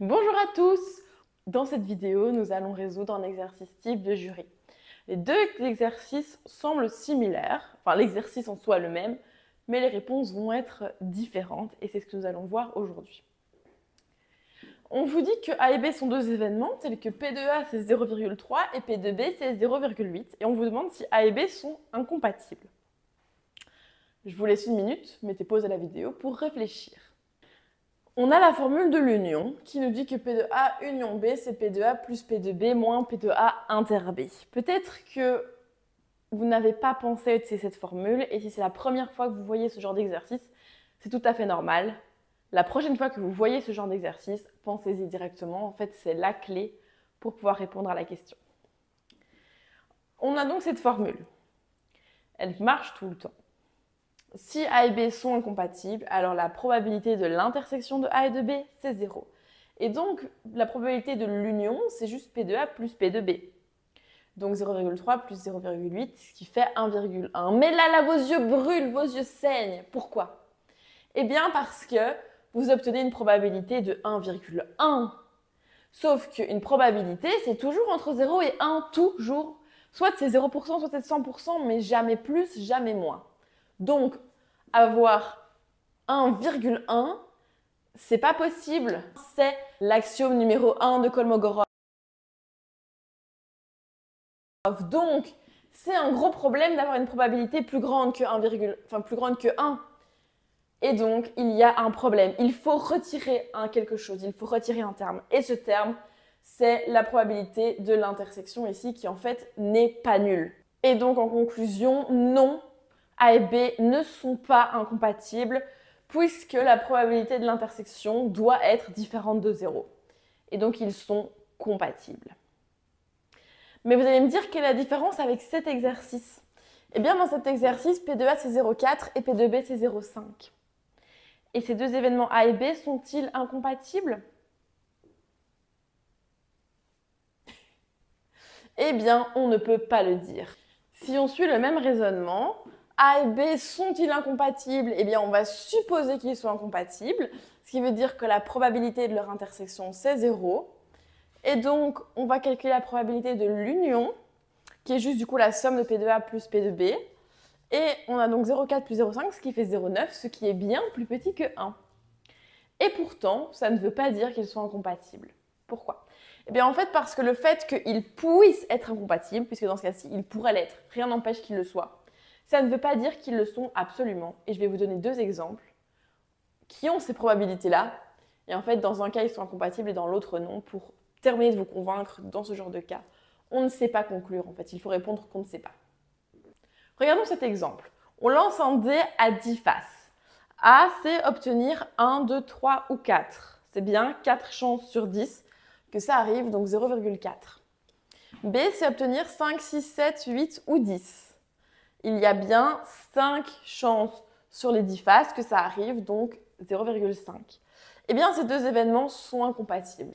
Bonjour à tous! Dans cette vidéo, nous allons résoudre un exercice type de jury. Les deux exercices semblent similaires, enfin l'exercice en soi le même, mais les réponses vont être différentes et c'est ce que nous allons voir aujourd'hui. On vous dit que A et B sont deux événements tels que P de A c'est 0,3 et P de B c'est 0,8 et on vous demande si A et B sont incompatibles. Je vous laisse une minute, mettez pause à la vidéo pour réfléchir. On a la formule de l'union qui nous dit que P de A union B, c'est P de A plus P de B moins P de A inter B. Peut-être que vous n'avez pas pensé à utiliser cette formule et si c'est la première fois que vous voyez ce genre d'exercice, c'est tout à fait normal. La prochaine fois que vous voyez ce genre d'exercice, pensez-y directement. En fait, c'est la clé pour pouvoir répondre à la question. On a donc cette formule. Elle marche tout le temps. Si A et B sont incompatibles, alors la probabilité de l'intersection de A et de B, c'est 0. Et donc, la probabilité de l'union, c'est juste P de A plus P de B. Donc 0,3 plus 0,8, ce qui fait 1,1. Mais là, vos yeux brûlent, vos yeux saignent. Pourquoi? Eh bien, parce que vous obtenez une probabilité de 1,1. Sauf qu'une probabilité, c'est toujours entre 0 et 1, toujours. Soit c'est 0%, soit c'est 100%, mais jamais plus, jamais moins. Donc, avoir 1,1, c'est pas possible. C'est l'axiome numéro 1 de Kolmogorov. Donc, c'est un gros problème d'avoir une probabilité plus grande que 1, plus grande que 1. Et donc, il y a un problème. Il faut retirer quelque chose, il faut retirer un terme. Et ce terme, c'est la probabilité de l'intersection ici, qui en fait n'est pas nulle. Et donc, en conclusion, non, A et B ne sont pas incompatibles puisque la probabilité de l'intersection doit être différente de 0. Et donc, ils sont compatibles. Mais vous allez me dire quelle est la différence avec cet exercice? Eh bien, dans cet exercice, P de A c'est 0,4 et P de B c'est 0,5. Et ces deux événements A et B sont-ils incompatibles? Eh bien, on ne peut pas le dire. Si on suit le même raisonnement, A et B sont-ils incompatibles? Eh bien, on va supposer qu'ils sont incompatibles, ce qui veut dire que la probabilité de leur intersection, c'est 0. Et donc, on va calculer la probabilité de l'union, qui est juste du coup la somme de P de A plus P de B. Et on a donc 0,4 plus 0,5, ce qui fait 0,9, ce qui est bien plus petit que 1. Et pourtant, ça ne veut pas dire qu'ils sont incompatibles. Pourquoi? Eh bien, en fait, parce que le fait qu'ils puissent être incompatibles, puisque dans ce cas-ci, ils pourraient l'être, rien n'empêche qu'ils le soient, ça ne veut pas dire qu'ils le sont absolument. Et je vais vous donner deux exemples qui ont ces probabilités-là. Et en fait, dans un cas, ils sont incompatibles et dans l'autre, non. Pour terminer de vous convaincre, dans ce genre de cas, on ne sait pas conclure. En fait, il faut répondre qu'on ne sait pas. Regardons cet exemple. On lance un dé à 10 faces. A, c'est obtenir 1, 2, 3 ou 4. C'est bien 4 chances sur 10 que ça arrive, donc 0,4. B, c'est obtenir 5, 6, 7, 8 ou 10. Il y a bien 5 chances sur les 10 faces que ça arrive, donc 0,5. Eh bien, ces deux événements sont incompatibles.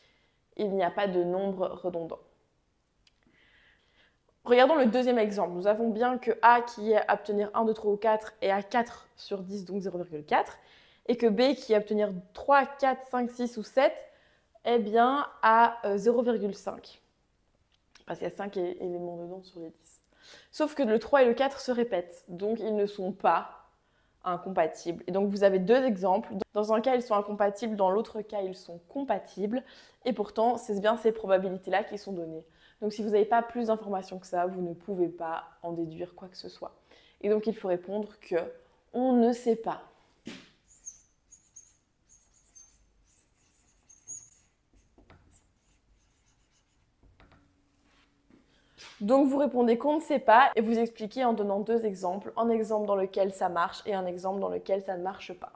Il n'y a pas de nombre redondant. Regardons le deuxième exemple. Nous avons bien que A qui est à obtenir 1, 2, 3 ou 4 est à 4 sur 10, donc 0,4. Et que B qui est à obtenir 3, 4, 5, 6 ou 7 est bien à 0,5. Parce qu'il y a 5 éléments dedans sur les 10. Sauf que le 3 et le 4 se répètent, donc ils ne sont pas incompatibles. Et donc vous avez deux exemples. Dans un cas, ils sont incompatibles, dans l'autre cas, ils sont compatibles. Et pourtant, c'est bien ces probabilités-là qui sont données. Donc si vous n'avez pas plus d'informations que ça, vous ne pouvez pas en déduire quoi que ce soit. Et donc il faut répondre que on ne sait pas. Donc vous répondez qu'on ne sait pas et vous expliquez en donnant deux exemples, un exemple dans lequel ça marche et un exemple dans lequel ça ne marche pas.